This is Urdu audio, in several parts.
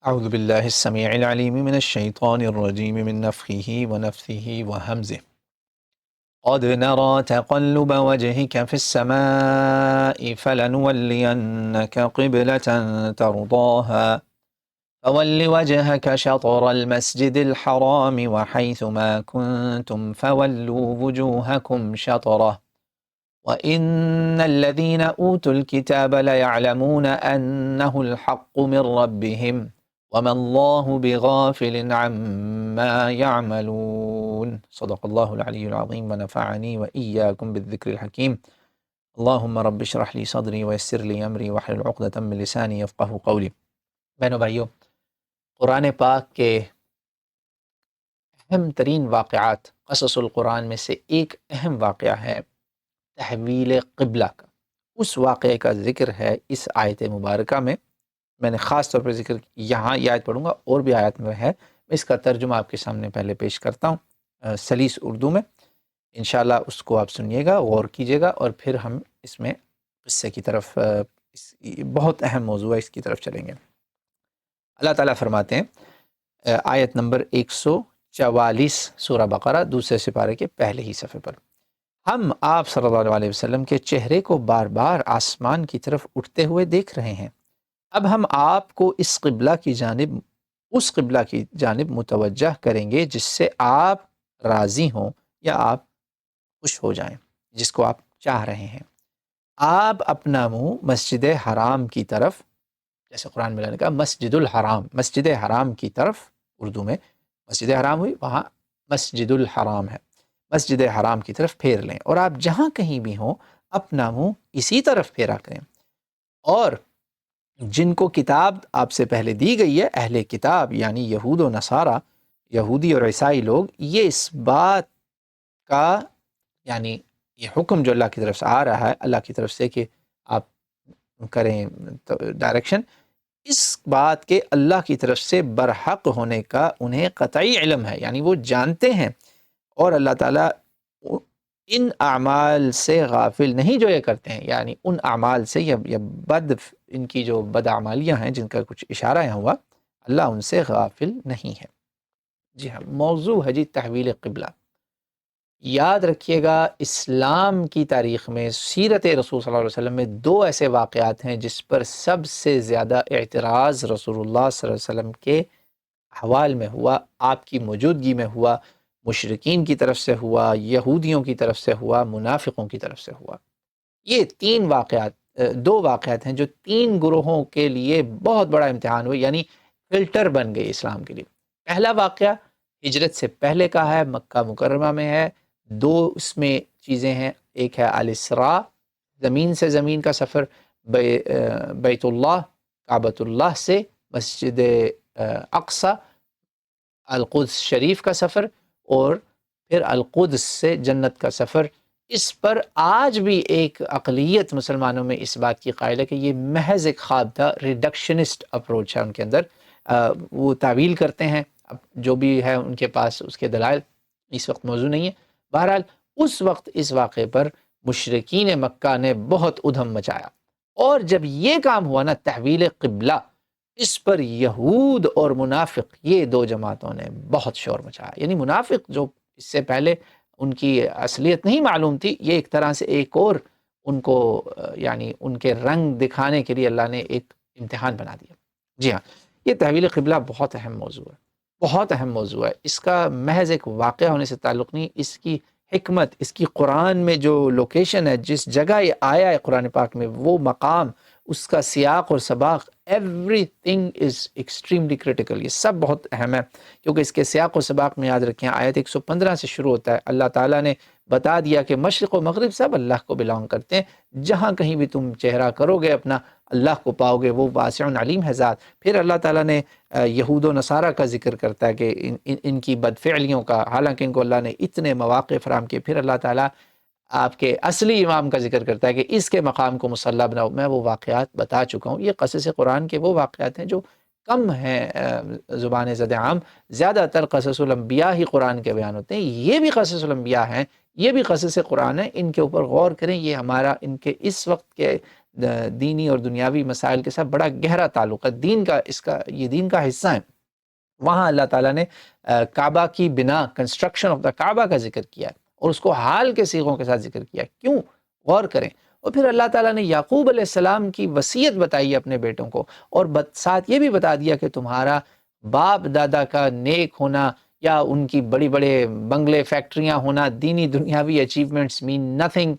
أعوذ بالله السميع العليم من الشيطان الرجيم من نفخه ونفثه وهمزه. قد نرى تقلب وجهك في السماء فلنولينك قبلة ترضاها فول وجهك شطر المسجد الحرام وحيث ما كنتم فولوا وجوهكم شطره وإن الذين أوتوا الكتاب ليعلمون أنه الحق من ربهم وما الله بغافل عما يعملون. صدق الله العلي العظيم ونفعني وإياكم بالذكر الحكيم. اللهم رب اشرح لي صدري ويسر لي أمري واحلل عقدة من لساني يفقهوا قولي. بہنوں بھائیوں، قرآن پاک کے اہم ترین واقعات قصص القرآن میں سے ایک اہم واقعہ ہے تحویل قبلہ کا۔ اس واقعے کا ذکر ہے اس آیت مبارکہ میں نے خاص طور پر ذکر یہاں یہ آیت پڑھوں گا، اور بھی آیت میں ہے، میں اس کا ترجمہ آپ کے سامنے پہلے پیش کرتا ہوں سلیس اردو میں، انشاءاللہ اس کو آپ سنیے گا، غور کیجیے گا، اور پھر ہم اس میں قصے کی طرف بہت اہم موضوع ہے اس کی طرف چلیں گے۔ اللہ تعالیٰ فرماتے ہیں آیت نمبر 144 سورہ بقرہ دوسرے سپارے کے پہلے ہی صفحے پر، ہم آپ صلی اللہ علیہ وسلم کے چہرے کو بار بار آسمان کی طرف اٹھتے ہوئے دیکھ رہے ہیں، اب ہم آپ کو اس قبلہ کی جانب متوجہ کریں گے جس سے آپ راضی ہوں یا آپ خوش ہو جائیں، جس کو آپ چاہ رہے ہیں۔ آپ اپنا منہ مسجد حرام کی طرف، جیسے قرآن میں اللہ نے کہا مسجد حرام کی طرف، اردو میں مسجد حرام ہوئی، وہاں مسجد الحرام ہے، مسجد حرام کی طرف پھیر لیں، اور آپ جہاں کہیں بھی ہوں اپنا منہ اسی طرف پھیرا کریں۔ اور جن کو کتاب آپ سے پہلے دی گئی ہے، اہل کتاب یعنی یہود و نصارہ، یہودی اور عیسائی لوگ، یہ اس بات کا یعنی یہ حکم جو اللہ کی طرف سے آ رہا ہے، اللہ کی طرف سے کہ آپ کریں ڈائریکشن، اس بات کے اللہ کی طرف سے برحق ہونے کا انہیں قطعی علم ہے، یعنی وہ جانتے ہیں، اور اللہ تعالیٰ ان اعمال سے غافل نہیں جو یہ کرتے ہیں، یعنی ان اعمال سے یا ان کی جو بد اعمالیاں ہیں جن کا کچھ اشارہ یہاں ہوا، اللہ ان سے غافل نہیں ہے۔ جی ہاں، موضوع ہے جی تحویل قبلہ۔ یاد رکھیے گا، اسلام کی تاریخ میں سیرت رسول صلی اللہ علیہ وسلم میں دو ایسے واقعات ہیں جس پر سب سے زیادہ اعتراض رسول اللہ صلی اللہ علیہ وسلم کے احوال میں ہوا، آپ کی موجودگی میں ہوا، مشرکین کی طرف سے ہوا، یہودیوں کی طرف سے ہوا، منافقوں کی طرف سے ہوا۔ یہ دو واقعات ہیں جو تین گروہوں کے لیے بہت بڑا امتحان ہوئے، یعنی فلٹر بن گئے اسلام کے لیے۔ پہلا واقعہ ہجرت سے پہلے کا ہے، مکہ مکرمہ میں ہے۔ دو اس میں چیزیں ہیں، ایک ہے الاسراء، زمین سے زمین کا سفر، بیت اللہ کعبۃ اللہ سے مسجد اقصی القدس شریف کا سفر، اور پھر القدس سے جنت کا سفر۔ اس پر آج بھی ایک اقلیت مسلمانوں میں اس بات کی قائل ہے کہ یہ محض ایک خواب تھا، ریڈکشنسٹ اپروچ ہے ان کے اندر، وہ تعویل کرتے ہیں، اب جو بھی ہے ان کے پاس اس کے دلائل اس وقت موضوع نہیں ہے۔ بہرحال اس وقت اس واقعے پر مشرکین مکہ نے بہت ادھم مچایا، اور جب یہ کام ہوا نا تحویل قبلہ، اس پر یہود اور منافق، یہ دو جماعتوں نے بہت شور مچایا۔ یعنی منافق جو اس سے پہلے ان کی اصلیت نہیں معلوم تھی، یہ ایک طرح سے ایک اور ان کو یعنی ان کے رنگ دکھانے کے لیے اللہ نے ایک امتحان بنا دیا۔ جی ہاں، یہ تحویل قبلہ بہت اہم موضوع ہے، بہت اہم موضوع ہے۔ اس کا محض ایک واقعہ ہونے سے تعلق نہیں، اس کی حکمت، اس کی قرآن میں جو لوکیشن ہے، جس جگہ یہ آیا ہے قرآن پاک میں، وہ مقام، اس کا سیاق اور سباق، every thing is extremely critical, یہ سب بہت اہم ہے، کیونکہ اس کے سیاق و سباق میں یاد رکھیں آیت 115 سے شروع ہوتا ہے، اللہ تعالیٰ نے بتا دیا کہ مشرق و مغرب سب اللہ کو بلانگ کرتے ہیں، جہاں کہیں بھی تم چہرہ کرو گے اپنا اللہ کو پاؤ گے، وہ واسع علیم ہے ذات۔ پھر اللہ تعالیٰ نے یہود و نصارہ کا ذکر کرتا ہے کہ ان کی بدفعلیوں کا، حالانکہ ان کو اللہ نے اتنے مواقع فراہم کیے، پھر اللہ تعالیٰ آپ کے اصلی امام کا ذکر کرتا ہے کہ اس کے مقام کو مسلح بناؤ۔ میں وہ واقعات بتا چکا ہوں، یہ قصص قرآن کے وہ واقعات ہیں جو کم ہیں زبان زد عام، زیادہ تر قصص الانبیاء ہی قرآن کے بیان ہوتے ہیں، یہ بھی قصص الانبیاء ہیں، یہ بھی قصص قرآن ہیں، ان کے اوپر غور کریں، یہ ہمارا ان کے اس وقت کے دینی اور دنیاوی مسائل کے ساتھ بڑا گہرا تعلق ہے، دین کا یہ دین کا حصہ ہے، وہاں اللہ تعالیٰ نے کعبہ کی بنا، کنسٹرکشن آف دا کعبہ کا ذکر کیا ہے اور اس کو حال کے صیغوں کے ساتھ ذکر کیا ہے۔ کیوں؟ غور کریں۔ اور پھر اللہ تعالیٰ نے یعقوب علیہ السلام کی وصیت بتائی ہے اپنے بیٹوں کو، اور ساتھ یہ بھی بتا دیا کہ تمہارا باپ دادا کا نیک ہونا یا ان کی بڑی بڑے بنگلے فیکٹریاں ہونا، دینی دنیاوی اچیومنٹس مین نتھنگ،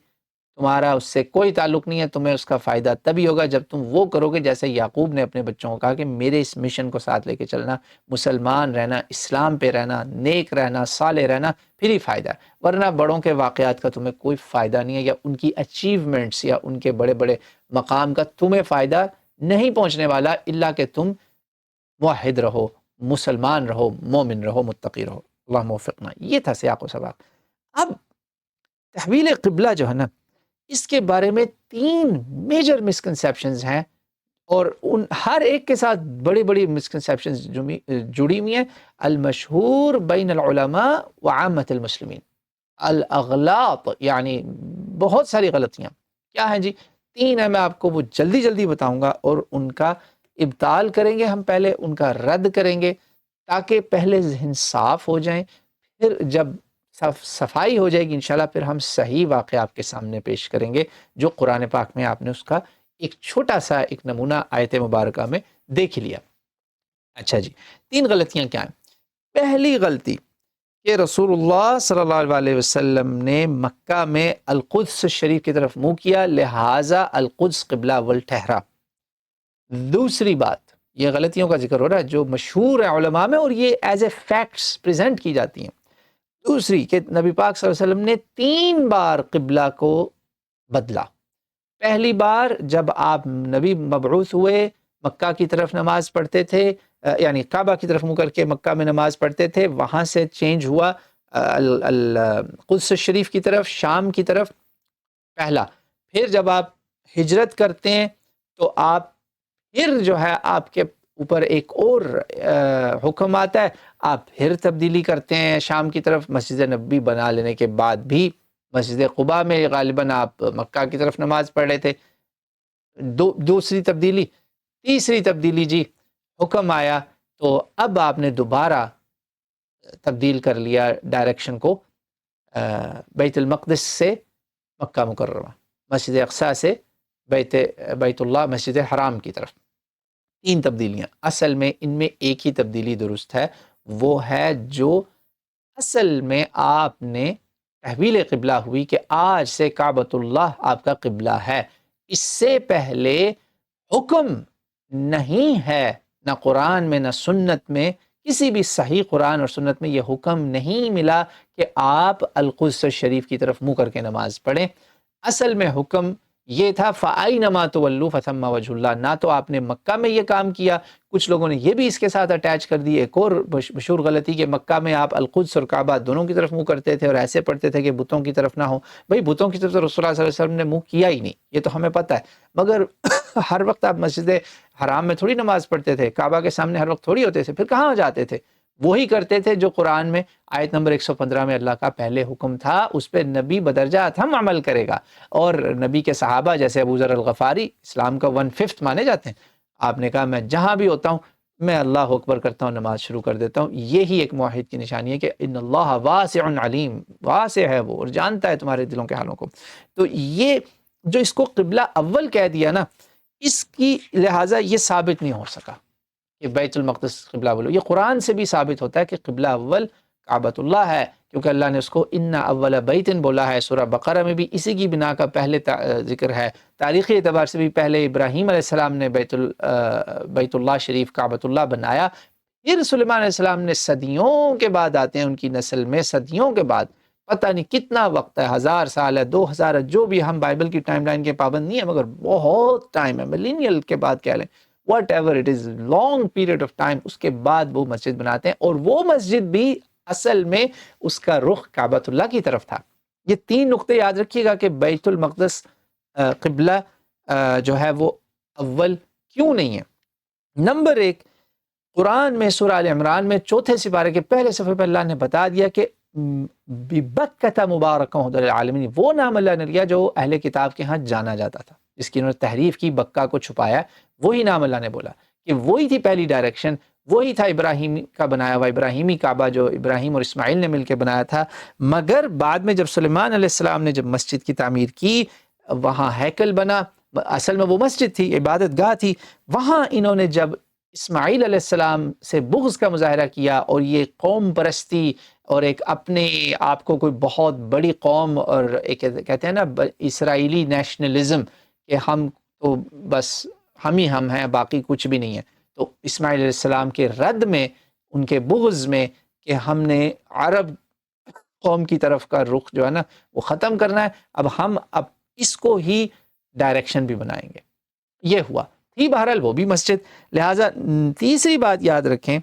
تمہارا اس سے کوئی تعلق نہیں ہے، تمہیں اس کا فائدہ تبھی ہوگا جب تم وہ کرو گے جیسے یعقوب نے اپنے بچوں کو کہا کہ میرے اس مشن کو ساتھ لے کے چلنا، مسلمان رہنا، اسلام پہ رہنا، نیک رہنا، صالح رہنا، پھر ہی فائدہ ہے، ورنہ بڑوں کے واقعات کا تمہیں کوئی فائدہ نہیں ہے، یا ان کی اچیومنٹس یا ان کے بڑے بڑے مقام کا تمہیں فائدہ نہیں پہنچنے والا، الا کہ تم موحد رہو، مسلمان رہو، مومن رہو، متقی رہو۔ اللہ موفقنا۔ یہ تھا سیاق و سباق۔ اب تحویل قبلہ جو ہے نا، اس کے بارے میں 3 میجر مسکنسیپشنز ہیں، اور ان ہر ایک کے ساتھ بڑی بڑی مسکنسیپشنز جڑی ہوئی ہیں۔ المشہور بین العلماء وعامت المسلمین، الاغلاط، یعنی بہت ساری غلطیاں کیا ہیں جی؟ 3 ہیں، میں آپ کو وہ جلدی جلدی بتاؤں گا، اور ان کا ابطال کریں گے، ہم پہلے ان کا رد کریں گے تاکہ پہلے ذہن صاف ہو جائیں، پھر جب صفائی ہو جائے گی انشاءاللہ پھر ہم صحیح واقعہ آپ کے سامنے پیش کریں گے، جو قرآن پاک میں آپ نے اس کا ایک چھوٹا سا ایک نمونہ آیت مبارکہ میں دیکھ لیا۔ اچھا جی، 3 غلطیاں کیا ہیں؟ پہلی غلطی کہ رسول اللہ صلی اللہ علیہ وسلم نے مکہ میں القدس شریف کی طرف منہ کیا، لہٰذا القدس قبلہ اول ٹھہرا۔ دوسری بات، یہ غلطیوں کا ذکر ہو رہا ہے جو مشہور ہے علماء میں، اور یہ ایز اے فیکٹس پریزنٹ کی جاتی ہیں۔ دوسری کہ نبی پاک صلی اللہ علیہ وسلم نے 3 بار قبلہ کو بدلا۔ پہلی بار جب آپ نبی مبعوث ہوئے، مکہ کی طرف نماز پڑھتے تھے، یعنی کعبہ کی طرف منہ کر کے مکہ میں نماز پڑھتے تھے، وہاں سے چینج ہوا القدس شریف کی طرف، شام کی طرف، پہلا۔ پھر جب آپ ہجرت کرتے ہیں تو آپ پھر جو ہے آپ کے اوپر ایک اور حکم آتا ہے، آپ پھر تبدیلی کرتے ہیں شام کی طرف، مسجد نبوی بنا لینے کے بعد بھی مسجد قباء میں غالباً آپ مکہ کی طرف نماز پڑھ رہے تھے، دوسری تبدیلی۔ تیسری تبدیلی جی، حکم آیا تو اب آپ نے دوبارہ تبدیل کر لیا ڈائریکشن کو، بیت المقدس سے مکہ مکرمہ، مسجد اقصی سے بیت اللہ مسجد حرام کی طرف۔ 3 تبدیلیاں، اصل میں ان میں ایک ہی تبدیلی درست ہے، وہ ہے جو اصل میں آپ نے تحویل قبلہ ہوئی کہ آج سے کعبۃ اللہ آپ کا قبلہ ہے۔ اس سے پہلے حکم نہیں ہے، نہ قرآن میں نہ سنت میں، کسی بھی صحیح قرآن اور سنت میں یہ حکم نہیں ملا کہ آپ القدس شریف کی طرف منہ کر کے نماز پڑھیں۔ اصل میں حکم یہ تھا فَأَيْنَمَا تُوَلُّوا فَثَمَّ وَجْهُ اللَّهِ، نہ تو آپ نے مکہ میں یہ کام کیا، کچھ لوگوں نے یہ بھی اس کے ساتھ اٹیچ کر دی ایک اور مشہور غلطی کہ مکہ میں آپ القدس اور کعبہ دونوں کی طرف منہ کرتے تھے اور ایسے پڑھتے تھے کہ بتوں کی طرف نہ ہو۔ بھئی بتوں کی طرف تو رسول اللہ صلی اللہ علیہ وسلم نے منہ کیا ہی نہیں، یہ تو ہمیں پتہ ہے، مگر ہر وقت آپ مسجد حرام میں تھوڑی نماز پڑھتے تھے، کعبہ کے سامنے ہر وقت تھوڑی ہوتے تھے، پھر کہاں جاتے تھے؟ وہی کرتے تھے جو قرآن میں آیت نمبر 115 میں اللہ کا پہلے حکم تھا، اس پہ نبی بدرجہ اتم عمل کرے گا، اور نبی کے صحابہ جیسے ابو ذر الغفاری اسلام کا 1/5 مانے جاتے ہیں، آپ نے کہا میں جہاں بھی ہوتا ہوں میں اللہ اکبر کرتا ہوں، نماز شروع کر دیتا ہوں۔ یہی ایک موحد کی نشانی ہے کہ ان اللہ واسع علیم، واسع ہے وہ اور جانتا ہے تمہارے دلوں کے حالوں کو۔ تو یہ جو اس کو قبلہ اول کہہ دیا نا، اس کی لہٰذا یہ ثابت نہیں ہو سکا کہ بیت المقدس قبلہ اول، یہ قرآن سے بھی ثابت ہوتا ہے کہ قبلہ اول کعبۃ اللہ ہے، کیونکہ اللہ نے اس کو ان اول بیت بولا ہے، سورہ بقرہ میں بھی اسی کی بنا کا پہلے ذکر ہے۔ تاریخی اعتبار سے بھی پہلے ابراہیم علیہ السلام نے بیت اللہ شریف کعبۃ اللہ بنایا، پھر سلیمان علیہ السلام نے، صدیوں کے بعد آتے ہیں ان کی نسل میں، صدیوں کے بعد، پتہ نہیں کتنا وقت ہے، 1000 سال ہے، 2000 ہے، جو بھی، ہم بائبل کی ٹائم لائن کے پابند نہیں ہے، مگر بہت ٹائم ہے، ملینیل کے بعد کہہ لیں، whatever it is, long period of time, اس کے بعد وہ مسجد بناتے ہیں، اور وہ مسجد بھی اصل میں اس کا رخ کعبۃ اللہ کی طرف تھا۔ یہ 3 نقطے یاد رکھیے گا کہ بیت المقدس قبلہ جو ہے وہ اول کیوں نہیں ہے۔ نمبر 1، قرآن میں سورہ آل عمران میں 4 سپارے کے پہلے صفحے پر اللہ نے بتا دیا کہ ببکۃ مبارکہ ھدی للعالمین، وہ نام اللہ نے لیا جو اہل کتاب کے ہاں جانا جاتا تھا، جس کی انہوں نے تحریف کی، بکہ کو چھپایا، وہی نام اللہ نے بولا کہ وہی تھی پہلی ڈائریکشن، وہی تھا ابراہیم کا بنایا ہوا ابراہیمی کعبہ جو ابراہیم اور اسماعیل نے مل کے بنایا تھا۔ مگر بعد میں جب سلیمان علیہ السلام نے جب مسجد کی تعمیر کی، وہاں ہیکل بنا، اصل میں وہ مسجد تھی، عبادت گاہ تھی، وہاں انہوں نے جب اسماعیل علیہ السلام سے بغض کا مظاہرہ کیا اور یہ قوم پرستی اور ایک اپنے آپ کو کوئی بہت بڑی قوم اور ایک کہتے ہیں نا اسرائیلی نیشنلزم کہ ہم تو بس ہم ہی ہم ہیں، باقی کچھ بھی نہیں ہے، تو اسماعیل علیہ السلام کے رد میں، ان کے بغض میں کہ ہم نے عرب قوم کی طرف کا رخ جو ہے نا وہ ختم کرنا ہے، اب اس کو ہی ڈائریکشن بھی بنائیں گے، یہ ہوا تھی بہرحال وہ بھی مسجد۔ لہٰذا تیسری بات یاد رکھیں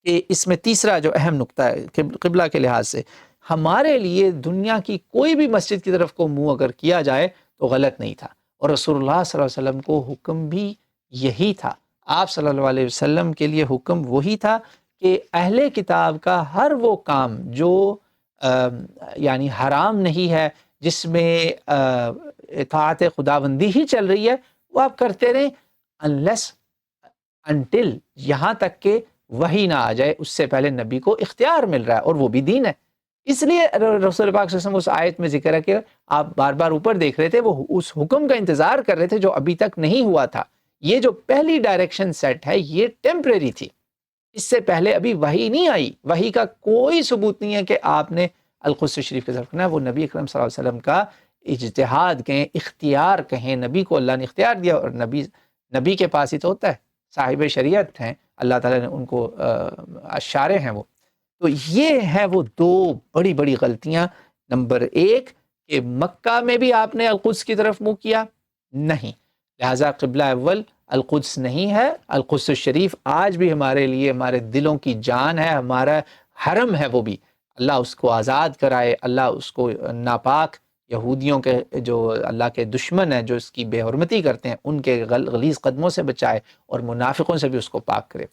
کہ اس میں تیسرا جو اہم نقطہ ہے قبلہ کے لحاظ سے، ہمارے لیے دنیا کی کوئی بھی مسجد کی طرف کو منہ اگر کیا جائے تو غلط نہیں تھا، اور رسول اللہ صلی اللہ علیہ وسلم کو حکم بھی یہی تھا۔ آپ صلی اللہ علیہ وسلم کے لیے حکم وہی تھا کہ اہل کتاب کا ہر وہ کام جو یعنی حرام نہیں ہے، جس میں اطاعت خداوندی ہی چل رہی ہے، وہ آپ کرتے رہیں انٹل یہاں تک کہ وہی نہ آ جائے، اس سے پہلے نبی کو اختیار مل رہا ہے، اور وہ بھی دین ہے۔ اس لیے رسول پاک صلی اللہ علیہ وسلم اس آیت میں ذکر ہے کہ آپ بار بار اوپر دیکھ رہے تھے، وہ اس حکم کا انتظار کر رہے تھے جو ابھی تک نہیں ہوا تھا۔ یہ جو پہلی ڈائریکشن سیٹ ہے یہ ٹیمپریری تھی، اس سے پہلے ابھی وحی نہیں آئی، وحی کا کوئی ثبوت نہیں ہے کہ آپ نے القدس شریف کی طرف کرنا ہے، وہ نبی اکرم صلی اللہ علیہ وسلم کا اجتہاد کہیں، اختیار کہیں، نبی کو اللہ نے اختیار دیا، اور نبی کے پاس ہی تو ہوتا ہے، صاحب شریعت ہیں، اللہ تعالیٰ نے ان کو اشارے ہیں وہ۔ تو یہ ہیں وہ دو بڑی بڑی غلطیاں۔ نمبر ایک کہ مکہ میں بھی آپ نے القدس کی طرف منہ کیا نہیں، لہٰذا قبلہ اول القدس نہیں ہے۔ القدس شریف آج بھی ہمارے لیے ہمارے دلوں کی جان ہے، ہمارا حرم ہے، وہ بھی اللہ اس کو آزاد کرائے، اللہ اس کو ناپاک یہودیوں کے جو اللہ کے دشمن ہیں، جو اس کی بے حرمتی کرتے ہیں، ان کے غلیظ قدموں سے بچائے، اور منافقوں سے بھی اس کو پاک کرے،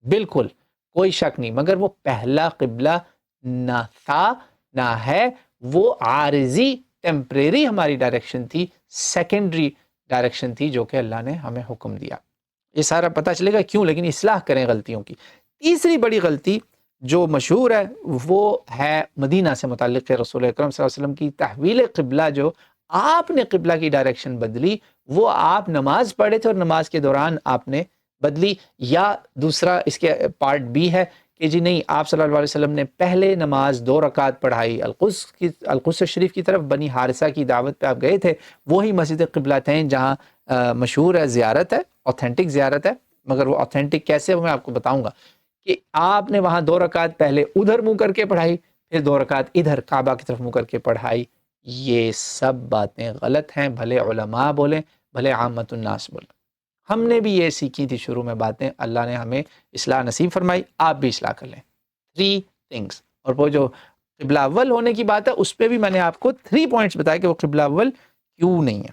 بالکل کوئی شک نہیں۔ مگر وہ پہلا قبلہ نہ تھا نہ ہے، وہ عارضی ٹیمپریری ہماری ڈائریکشن تھی، سیکنڈری ڈائریکشن تھی جو کہ اللہ نے ہمیں حکم دیا۔ یہ سارا پتہ چلے گا کیوں، لیکن اصلاح کریں غلطیوں کی۔ تیسری بڑی غلطی جو مشہور ہے وہ ہے مدینہ سے متعلق رسول اکرم صلی اللہ علیہ وسلم کی تحویل قبلہ، جو آپ نے قبلہ کی ڈائریکشن بدلی، وہ آپ نماز پڑھے تھے اور نماز کے دوران آپ نے بدلی، یا دوسرا اس کے پارٹ بھی ہے کہ جی نہیں، آپ صلی اللہ علیہ وسلم نے پہلے نماز 2 رکعت پڑھائی القدس شریف کی طرف، بنی حارثہ کی دعوت پہ آپ گئے تھے، وہی مسجد قبلتین جہاں مشہور ہے زیارت ہے، اوتھینٹک زیارت ہے، مگر وہ اوتھینٹک کیسے وہ میں آپ کو بتاؤں گا، کہ آپ نے وہاں 2 رکعت پہلے ادھر منہ کر کے پڑھائی، پھر 2 رکعت ادھر کعبہ کی طرف منہ کر کے پڑھائی۔ یہ سب باتیں غلط ہیں، بھلے علماء بولیں، بھلے عامت الناس بولیں۔ ہم نے بھی یہ سیکھی تھی شروع میں باتیں، اللہ نے ہمیں اصلاح نصیب فرمائی، آپ بھی اصلاح کر لیں۔ 3 things، اور وہ جو قبلہ اول ہونے کی بات ہے اس پہ بھی میں نے آپ کو 3 points بتایا کہ وہ قبلہ اول کیوں نہیں ہے۔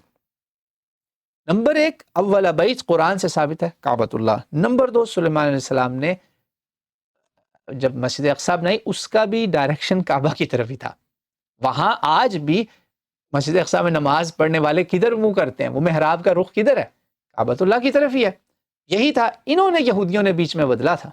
نمبر 1، اول بیت قرآن سے ثابت ہے، کعبۃ اللہ۔ نمبر 2، سلیمان علیہ السلام نے جب مسجد اقصی بنائی اس کا بھی ڈائریکشن کعبہ کی طرف ہی تھا۔ وہاں آج بھی مسجد اقصی میں نماز پڑھنے والے کدھر منہ کرتے ہیں، وہ محراب کا رخ کدھر ہے؟ کعبۃ اللہ کی طرف ہی ہے۔ یہی تھا، انہوں نے یہودیوں نے بیچ میں بدلا تھا،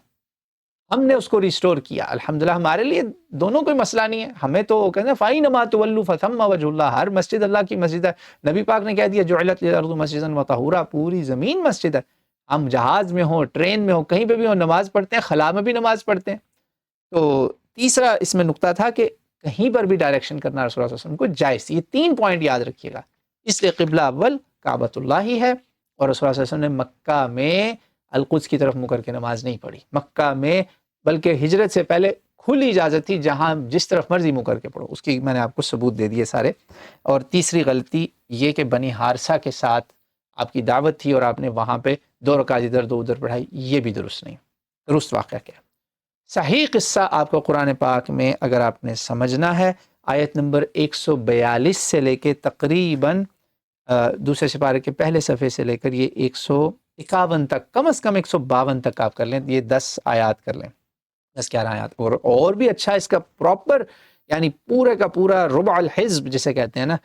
ہم نے اس کو ریسٹور کیا۔ الحمدللہ ہمارے لیے دونوں کوئی مسئلہ نہیں ہے، ہمیں تو کہتے ہیں فَأَيْنَمَا تُوَلُّوا فَثَمَّ وَجْهُ اللَّهِ، ہر مسجد اللہ کی مسجد ہے۔ نبی پاک نے کہہ دیا جُعِلَتْ لِلْأَرْضُ مَسْجِدًا وَطَهُورًا، پوری زمین مسجد ہے۔ ہم جہاز میں ہوں، ٹرین میں ہوں، کہیں پہ بھی ہوں، نماز پڑھتے ہیں، خلا میں بھی نماز پڑھتے ہیں۔ تو تیسرا اس میں نقطہ تھا کہ کہیں پر بھی ڈائریکشن کرنا رسول اللہ صلی اللہ علیہ وسلم کو جائز تھی۔ یہ 3 پوائنٹ یاد رکھیے گا۔ اس لیے قبلہ اول کعبۃ اللہ ہی ہے، اور رسول اللہ صلی اللہ علیہ وسلم نے مکہ میں القدس کی طرف منہ کر کے نماز نہیں پڑھی، مکہ میں بلکہ ہجرت سے پہلے کھلی اجازت تھی، جہاں جس طرف مرضی منہ کر کے پڑھو، اس کی میں نے آپ کو ثبوت دے دیے سارے۔ اور تیسری غلطی یہ کہ بنی حارثہ کے ساتھ آپ کی دعوت تھی اور آپ نے وہاں پہ 2 رکعت ادھر 2 ادھر پڑھائی، یہ بھی درست نہیں۔ درست واقعہ کیا؟ صحیح قصہ آپ کو قرآن پاک میں اگر آپ نے سمجھنا ہے، آیت نمبر 142 سے لے کے تقریباً دوسرے سپارے کے پہلے صفحے سے لے کر یہ 151 تک، کم از کم 152 تک آپ کر لیں، یہ 10 آیات کر لیں۔ 10-11 آیات. اور بھی اچھا اس کا پراپر یعنی پورے کا پورا ربع الحزب جسے کہتے ہیں نا،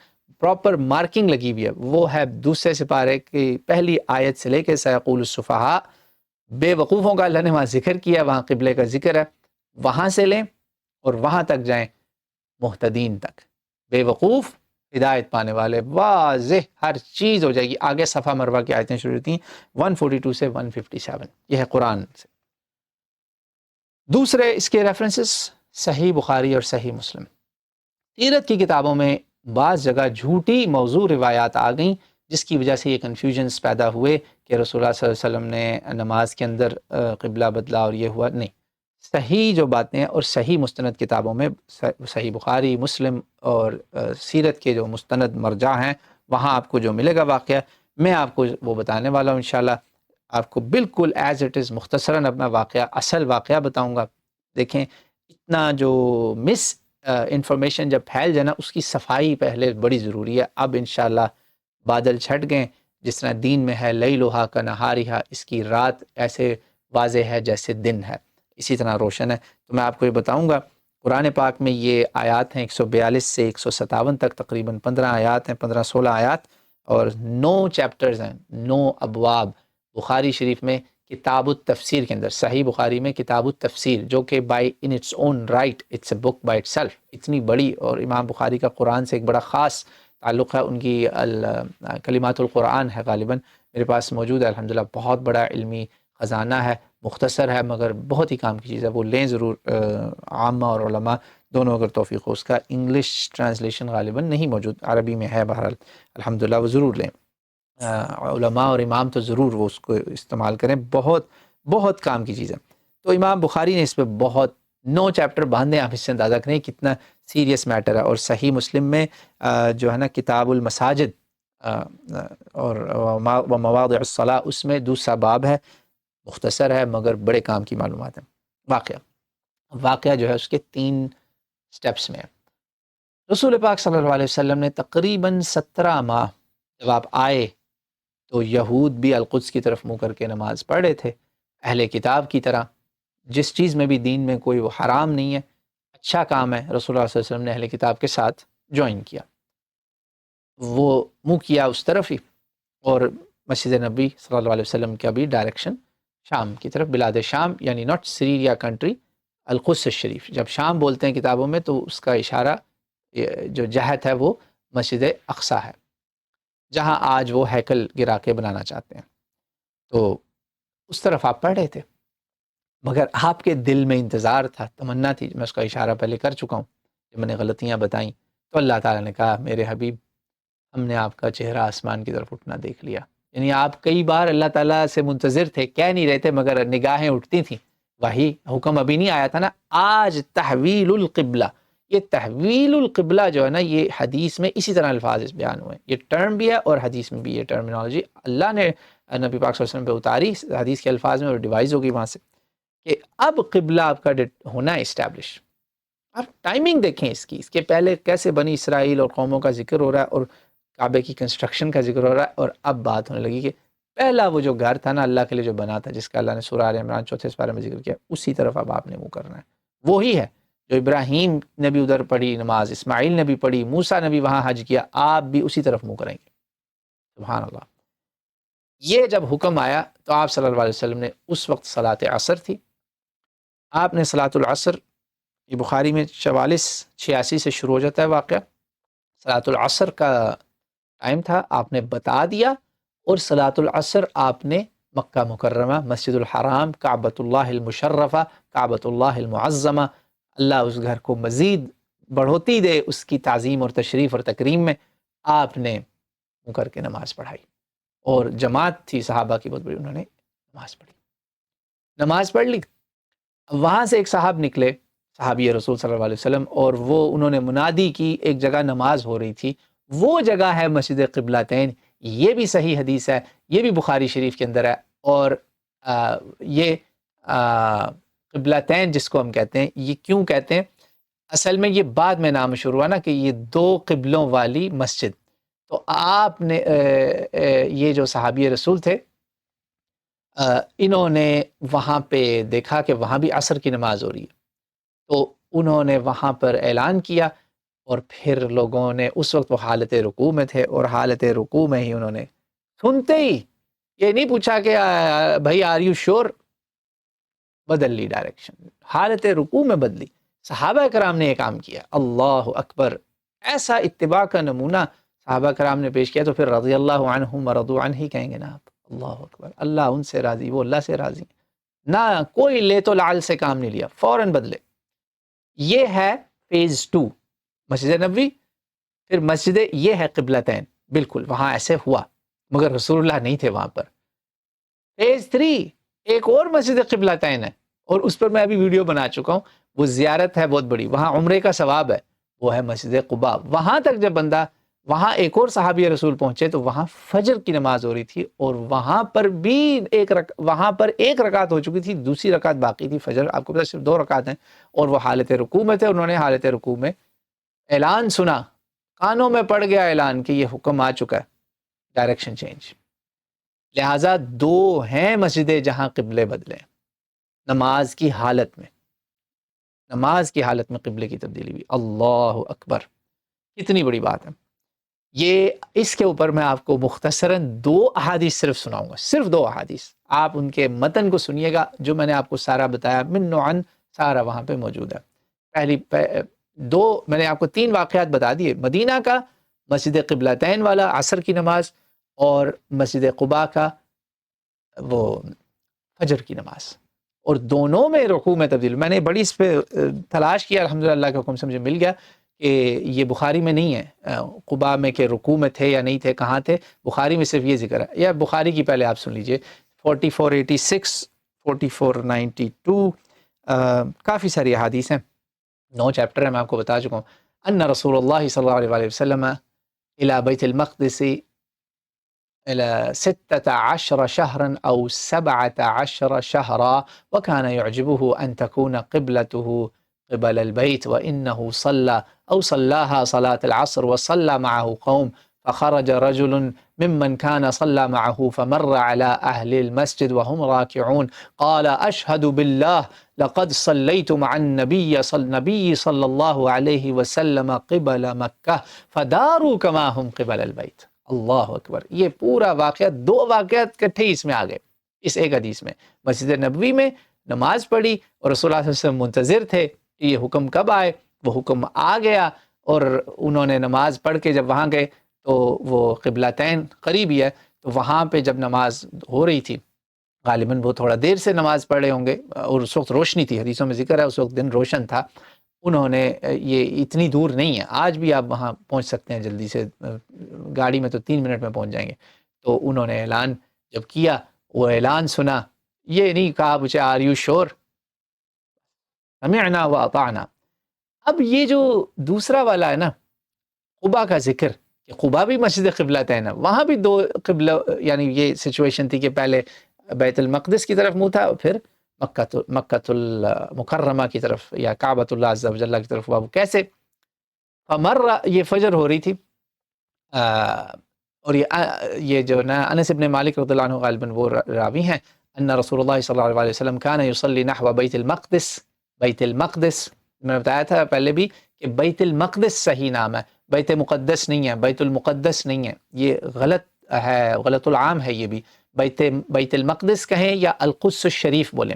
پراپر مارکنگ لگی ہوئی ہے. وہ ہے دوسرے سپارے کی پہلی آیت سے لے کے سیقول السفہاء، بے وقوفوں کا اللہ نے وہاں ذکر کیا، وہاں قبلے کا ذکر ہے، وہاں سے لیں اور وہاں تک جائیں محتدین تک. بے وقوف ہدایت پانے والے، واضح ہر چیز ہو جائے گی. آگے صفا مروہ کی آیتیں شروع ہوتی ہیں 142 سے 157. یہ ہے قرآن سے. دوسرے اس کے ریفرنسز صحیح بخاری اور صحیح مسلم. سیرت کی کتابوں میں بعض جگہ جھوٹی موضوع روایات آ گئیں جس کی وجہ سے یہ کنفیوژنس پیدا ہوئے کہ رسول اللہ صلی اللہ علیہ وسلم نے نماز کے اندر قبلہ بدلا اور یہ ہوا. نہیں، صحیح جو باتیں ہیں اور صحیح مستند کتابوں میں، صحیح بخاری، مسلم اور سیرت کے جو مستند مرجع ہیں، وہاں آپ کو جو ملے گا واقعہ میں آپ کو وہ بتانے والا ہوں انشاءاللہ. آپ کو بالکل ایز اٹ از مختصراً اپنا واقعہ، اصل واقعہ بتاؤں گا. دیکھیں اتنا جو مس انفارمیشن جب پھیل جائے نا، اس کی صفائی پہلے بڑی ضروری ہے. اب انشاءاللہ بادل چھٹ گئے، جس طرح دین میں ہے لیلھا کنہارھا، اس کی رات ایسے واضح ہے جیسے دن ہے، اسی طرح روشن ہے. تو میں آپ کو یہ بتاؤں گا. قرآن پاک میں یہ آیات ہیں 142 سے 157 تک، تقریباً 15 آیات ہیں، 15-16 آیات، اور 9 چیپٹرز ہیں، 9 ابواب. بخاری شریف میں کتاب التفسیر کے اندر، صحیح بخاری میں کتاب التفسیر، جو کہ by in its own right it's a book by itself, اتنی بڑی. اور امام بخاری کا قرآن سے ایک بڑا خاص تعلق ہے. ان کی کلمات القرآن ہے، غالباً میرے پاس موجود ہے الحمدللہ. بہت بڑا علمی خزانہ ہے، مختصر ہے مگر بہت ہی کام کی چیز ہے. وہ لیں ضرور، عامہ اور علماء دونوں اگر توفیق ہو. اس کا انگلش ٹرانسلیشن غالباً نہیں موجود، عربی میں ہے بہرحال الحمدللہ، وہ ضرور لیں. علماء اور امام تو ضرور وہ اس کو استعمال کریں، بہت بہت کام کی چیز ہے. تو امام بخاری نے اس پہ بہت 9 چیپٹر باندھے. آپ اس سے اندازہ کریں کتنا سیریس میٹر ہے. اور صحیح مسلم میں جو ہے نا کتاب المساجد اور مواضع الصلاۃ، اس میں دوسرا باب ہے، مختصر ہے مگر بڑے کام کی معلومات ہیں. واقعہ جو ہے اس کے 3 سٹیپس میں ہے. رسول پاک صلی اللہ علیہ وسلم نے تقریباً 17 ماہ جب آپ آئے تو یہود بھی القدس کی طرف منہ کر کے نماز پڑھ رہے تھے، اہل کتاب کی طرح. جس چیز میں بھی دین میں کوئی وہ حرام نہیں ہے، اچھا کام ہے، رسول اللہ صلی اللہ علیہ وسلم نے اہل کتاب کے ساتھ جوائن کیا، وہ منہ کیا اس طرف ہی. اور مسجد نبی صلی اللہ علیہ وسلم کا بھی ڈائریکشن شام کی طرف، بلاد شام یعنی ناٹ سیریا کنٹری، القدس الشریف. جب شام بولتے ہیں کتابوں میں تو اس کا اشارہ جو جہت ہے وہ مسجد اقصی ہے، جہاں آج وہ ہیکل گرا کے بنانا چاہتے ہیں. تو اس طرف آپ پڑھ رہے تھے، مگر آپ کے دل میں انتظار تھا، تمنا تھی. میں اس کا اشارہ پہلے کر چکا ہوں کہ میں نے غلطیاں بتائیں تو اللہ تعالیٰ نے کہا میرے حبیب، ہم نے آپ کا چہرہ آسمان کی طرف اٹھنا دیکھ لیا. یعنی آپ کئی بار اللہ تعالیٰ سے منتظر تھے، کہہ نہیں رہے تھے مگر نگاہیں اٹھتی تھیں. وہی حکم ابھی نہیں آیا تھا نا. آج تحویل القبلہ، یہ تحویل القبلہ جو ہے نا، یہ حدیث میں اسی طرح الفاظ بیان ہوئے. یہ ٹرم بھی ہے اور حدیث میں بھی یہ ٹرمینالوجی اللہ نے نبی پاک صلی اللہ علیہ وسلم پہ اتاری حدیث کے الفاظ میں، اور ڈیوائز ہوگی وہاں سے کہ اب قبلہ آپ کا ہونا ہے اسٹیبلش. آپ ٹائمنگ دیکھیں اس کے پہلے کیسے بنی اسرائیل اور قوموں کا ذکر ہو رہا ہے اور کعبے کی کنسٹرکشن کا ذکر ہو رہا ہے، اور اب بات ہونے لگی کہ پہلا وہ جو گھر تھا نا اللہ کے لیے جو بنا تھا، جس کا اللہ نے سورہ آل عمران 4 پارے میں ذکر کیا، اسی طرف اب آپ نے منہ کرنا ہے. وہی ہے جو ابراہیم نے بھی ادھر پڑھی نماز، اسماعیل نے بھی پڑھی، موسیٰ نے بھی وہاں حج کیا، آپ بھی اسی طرف منہ کریں گے. سبحان اللہ. یہ جب حکم آیا تو آپ صلی اللہ علیہ وسلم نے اس وقت صلاۃ عصر تھی، آپ نے صلاۃ العصر، یہ بخاری میں 44-86 سے شروع ہو جاتا ہے واقعہ، صلاۃ العصر کا ٹائم تھا، آپ نے بتا دیا. اور صلاۃ العصر آپ نے مکہ مکرمہ، مسجد الحرام، کعبۃ اللہ المشرفہ، کعبۃ اللہ المعظمہ، اللہ اس گھر کو مزید بڑھوتی دے اس کی تعظیم اور تشریف اور تکریم میں، آپ نے منہ کر کے نماز پڑھائی. اور جماعت تھی صحابہ کی بہت بڑی، انہوں نے نماز پڑھ لی. وہاں سے ایک صاحب نکلے، صحابی رسول صلی اللہ علیہ وسلم، اور وہ انہوں نے منادی کی، ایک جگہ نماز ہو رہی تھی، وہ جگہ ہے مسجد قبلتین. یہ بھی صحیح حدیث ہے، یہ بھی بخاری شریف کے اندر ہے. اور یہ قبلتین جس کو ہم کہتے ہیں، یہ کیوں کہتے ہیں؟ اصل میں یہ بعد میں نام مشہور ہوا نا کہ یہ 2 قبلوں والی مسجد. تو آپ نے یہ جو صحابی رسول تھے انہوں نے وہاں پہ دیکھا کہ وہاں بھی عصر کی نماز ہو رہی ہے، تو انہوں نے وہاں پر اعلان کیا، اور پھر لوگوں نے اس وقت وہ حالت رکوع میں تھے، اور حالت رکوع میں ہی انہوں نے سنتے ہی یہ نہیں پوچھا کہ بھائی آر یو شور، بدل لی ڈائریکشن، حالت رکوع میں بدلی۔ صحابہ کرام نے یہ کام کیا، اللہ اکبر، ایسا اتباع کا نمونہ صحابہ کرام نے پیش کیا، تو پھر رضی اللہ عنہم ورضوا عنہ ہی کہیں گے نا آپ، اللہ اکبر، اللہ ان سے راضی، وہ اللہ سے راضی، نہ کوئی لے تو لعل سے کام نہیں لیا، فوراً بدلے۔ یہ ہے فیز 2 مسجد نبوی۔ پھر مسجد یہ ہے قبلتین، بالکل وہاں ایسے ہوا، مگر رسول اللہ نہیں تھے وہاں پر۔ فیز 3 ایک اور مسجد قبلتین ہے، اور اس پر میں ابھی ویڈیو بنا چکا ہوں، وہ زیارت ہے بہت بڑی، وہاں عمرے کا ثواب ہے، وہ ہے مسجد قباء۔ وہاں تک جب بندہ، وہاں ایک اور صحابی رسول پہنچے تو وہاں فجر کی نماز ہو رہی تھی، اور وہاں پر بھی وہاں پر ایک رکعت ہو چکی تھی، دوسری رکعت باقی تھی، فجر آپ کو پتہ صرف 2 رکعت ہیں، اور وہ حالت رکوع میں تھے، انہوں نے حالت رکوع میں اعلان سنا، کانوں میں پڑ گیا اعلان کہ یہ حکم آ چکا ہے، ڈائریکشن چینج۔ لہٰذا 2 ہیں مسجدیں جہاں قبلے بدلے، نماز کی حالت میں، نماز کی حالت میں قبلے کی تبدیلی ہوئی، اللہ اکبر، کتنی بڑی بات ہے یہ۔ اس کے اوپر میں آپ کو مختصراً 2 احادیث صرف سناؤں گا، صرف 2 احادیث، آپ ان کے متن کو سنیے گا، جو میں نے آپ کو سارا بتایا من نوعاً سارا وہاں پہ موجود ہے۔ پہلی 2 میں نے آپ کو 3 واقعات بتا دیے، مدینہ کا مسجد قبلتین والا عصر کی نماز، اور مسجد قباء کا وہ فجر کی نماز، اور دونوں میں رکوع میں تبدیل۔ میں نے بڑی اس پہ تلاش کیا، الحمدللہ اللہ کے حکم سے مجھے مل گیا کہ یہ بخاری میں نہیں ہے، قباء میں کہ رکوع میں تھے یا نہیں تھے، کہاں تھے، بخاری میں صرف یہ ذکر ہے، یا بخاری کی پہلے آپ سن لیجئے 4486 4492، کافی ساری احادیث ہیں، 9 چیپٹر ہیں، میں آپ کو بتا چکا ہوں۔ ان رسول اللہ صلی اللہ علیہ وآلہ وسلم الى بیت المقدس إلى 16 شهرا أو 17 شهرا، وكان يعجبه أن تكون قبلته قبل البيت، وإنه صلى أو صلاها صلاة العصر وصلى معه قوم، فخرج رجل ممن كان صلى معه فمر على أهل المسجد وهم راكعون، قال أشهد بالله لقد صليت مع النبي صلى الله عليه وسلم قبل مكة فداروا كما هم قبل البيت۔ اللہ اکبر، یہ پورا واقعہ 2 واقعات کٹھے اس میں آ گئے، اس ایک حدیث میں۔ مسجد نبوی میں نماز پڑھی، اور رسول اللہ صلی اللہ علیہ وسلم منتظر تھے کہ یہ حکم کب آئے، وہ حکم آ گیا، اور انہوں نے نماز پڑھ کے جب وہاں گئے تو وہ قبلتین قریب ہی ہے، تو وہاں پہ جب نماز ہو رہی تھی، غالباً وہ تھوڑا دیر سے نماز پڑھے ہوں گے، اور اس وقت روشنی تھی، حدیثوں میں ذکر ہے اس وقت دن روشن تھا، انہوں نے، یہ اتنی دور نہیں ہے، آج بھی آپ وہاں پہنچ سکتے ہیں جلدی سے، گاڑی میں تو 3 منٹ میں پہنچ جائیں گے۔ تو انہوں نے اعلان جب کیا، وہ اعلان سنا، یہ نہیں کہا مجھے آر یو شور، سمعنا و اطعنا۔ اب یہ جو دوسرا والا ہے نا، قباء کا ذکر، کہ قباء بھی مسجد قبلتین ہے، وہاں بھی 2 قبلہ، یعنی یہ سچویشن تھی کہ پہلے بیت المقدس کی طرف منہ تھا، اور پھر مکۃ المکرمہ کی طرف، یا کعبۃ اللہ عز و جل کی طرف ہوا۔ وہ کیسے؟ فمر، یہ فجر ہو رہی تھی، اور یہ جو نا انس ابن مالک رضی اللہ عنہ غالباً وہ راوی ہیں، ان رسول اللہ صلی اللہ علیہ وسلم کان یصلی نحو بیت المقدس، بیت المقدس میں نے بتایا تھا پہلے بھی کہ بیت المقدس صحیح نام ہے، بیت مقدس نہیں ہے، بیت المقدس نہیں ہے، یہ غلط ہے، غلط العام ہے یہ بھی، بیت المقدس کہیں یا القدس الشریف بولیں۔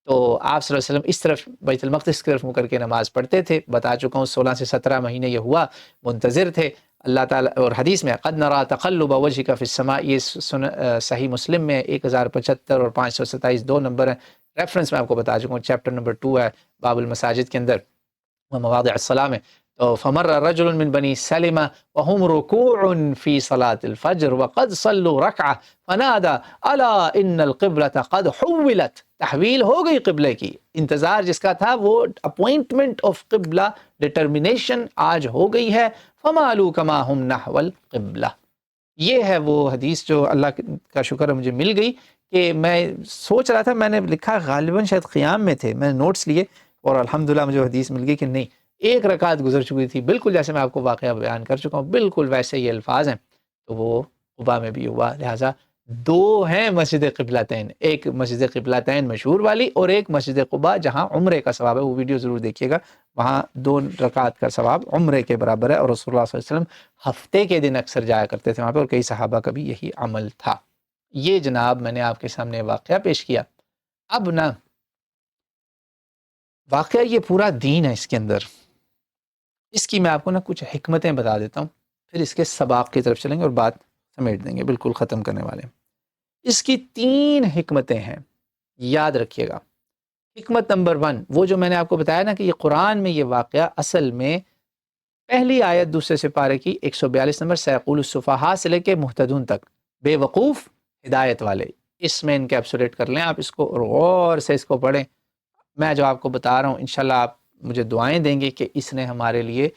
تو آپ صلی اللہ علیہ وسلم اس طرف بیت المقدس کی طرف منہ کر کے نماز پڑھتے تھے، بتا چکا ہوں 16 سے 17 مہینے یہ ہوا، منتظر تھے اللہ تعالیٰ، اور حدیث میں قد نرى تقلب وجهك في السماء، یہ صحیح مسلم میں 1075 اور 527 2 نمبر ہیں، ریفرنس میں آپ کو بتا چکا ہوں، چیپٹر نمبر 2 ہے باب المساجد کے اندر، مواضع الصلاة میں۔ تو فمر رجل من بني سلمة وهم ركوع في صلاة الفجر وقد صلوا ركعة فنادى ألا إن القبلة قد حولت، تحویل ہو گئی قبلے کی، انتظار جس کا تھا وہ اپوائنٹمنٹ آف قبلہ، ڈٹرمنیشن آج ہو گئی ہے، فمالوا كما هم نحو القبلہ۔ یہ ہے وہ حدیث جو اللہ کا شکر ہے مجھے مل گئی، کہ میں سوچ رہا تھا، میں نے لکھا غالباً شاید قیام میں تھے، میں نے نوٹس لیے، اور الحمدللہ مجھے حدیث مل گئی کہ نہیں، 1 رکعت گزر چکی تھی، بالکل جیسے میں آپ کو واقعہ بیان کر چکا ہوں، بالکل ویسے یہ الفاظ ہیں، تو وہ قباء میں بھی ہوا، لہٰذا دو ہیں مسجد قبلتین، ایک مسجد قبلتین مشہور والی اور ایک مسجد قباء جہاں عمرے کا ثواب ہے، وہ ویڈیو ضرور دیکھیے گا، وہاں 2 رکعت کا ثواب عمرے کے برابر ہے، اور رسول اللہ صلی اللہ علیہ وسلم ہفتے کے دن اکثر جایا کرتے تھے وہاں پہ، اور کئی صحابہ کا بھی یہی عمل تھا۔ یہ جناب میں نے آپ کے سامنے واقعہ پیش کیا۔ اب نا واقعہ یہ پورا دین ہے، اس کے اندر اس کی میں آپ کو نا کچھ حکمتیں بتا دیتا ہوں، پھر اس کے سباق کی طرف چلیں گے اور بات سمیٹ دیں گے، بالکل ختم کرنے والے ہیں۔ اس کی 3 حکمتیں ہیں، یاد رکھیے گا۔ حکمت نمبر 1، وہ جو میں نے آپ کو بتایا نا کہ یہ قرآن میں یہ واقعہ اصل میں پہلی آیت دوسرے سپارے کی 142 نمبر سیقول السفہاء سے لے کے مہتدون تک، بے وقوف ہدایت والے، اس میں انکیپسولیٹ کر لیں آپ اس کو، اور غور سے اس کو پڑھیں۔ میں جو آپ کو بتا رہا ہوں انشاءاللہ آپ مجھے دعائیں دیں گے کہ اس نے ہمارے لیے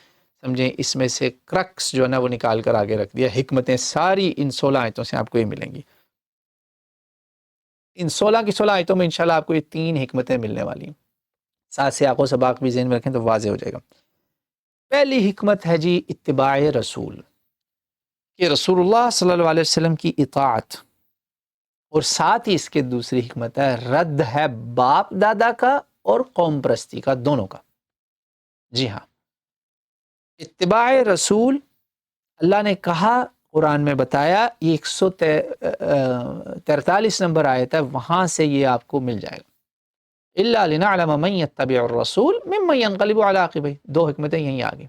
سمجھیں اس میں سے کرکس جو ہے نا وہ نکال کر آگے رکھ دیا۔ حکمتیں ساری ان 16 آیتوں سے آپ کو یہ ملیں گی، ان 16 کی 16 آیتوں میں انشاءاللہ آپ کو یہ 3 حکمتیں ملنے والی ہیں، ساتھ سے آنکھوں سباق بھی ذہن میں رکھیں تو واضح ہو جائے گا۔ پہلی حکمت ہے جی اتباع رسول، کہ رسول اللہ صلی اللہ علیہ وسلم کی اطاعت، اور ساتھ ہی اس کے دوسری حکمت ہے رد ہے باپ دادا کا اور قوم پرستی کا، دونوں کا۔ جی ہاں، اتباع رسول اللہ نے کہا، قرآن میں بتایا، یہ 143 نمبر آیت ہے، وہاں سے یہ آپ کو مل جائے گا۔ الا لنعلم من يتبع الرسول ممن ينقلب على عقبيه، 2 حکمتیں یہیں آ گئی،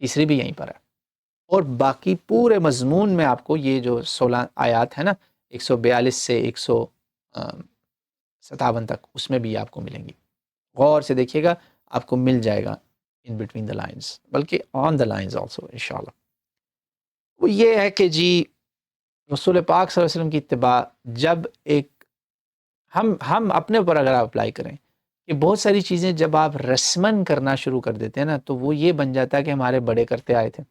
تیسری بھی یہیں پر ہے، اور باقی پورے مضمون میں آپ کو یہ جو 16 آیات ہے نا 142 سے 157 تک، اس میں بھی آپ کو ملیں گی، غور سے دیکھیے گا، آپ کو مل جائے گا ان بٹوین دا لائنز، بلکہ آن دا لائنز آلسو انشاءاللہ۔ وہ یہ ہے کہ جی رسول پاک صلی اللہ علیہ وسلم کی اتباع، جب ایک ہم اپنے اوپر اگر آپ اپلائی کریں کہ بہت ساری چیزیں جب آپ رسمن کرنا شروع کر دیتے ہیں نا تو وہ یہ بن جاتا ہے کہ ہمارے بڑے کرتے آئے تھے،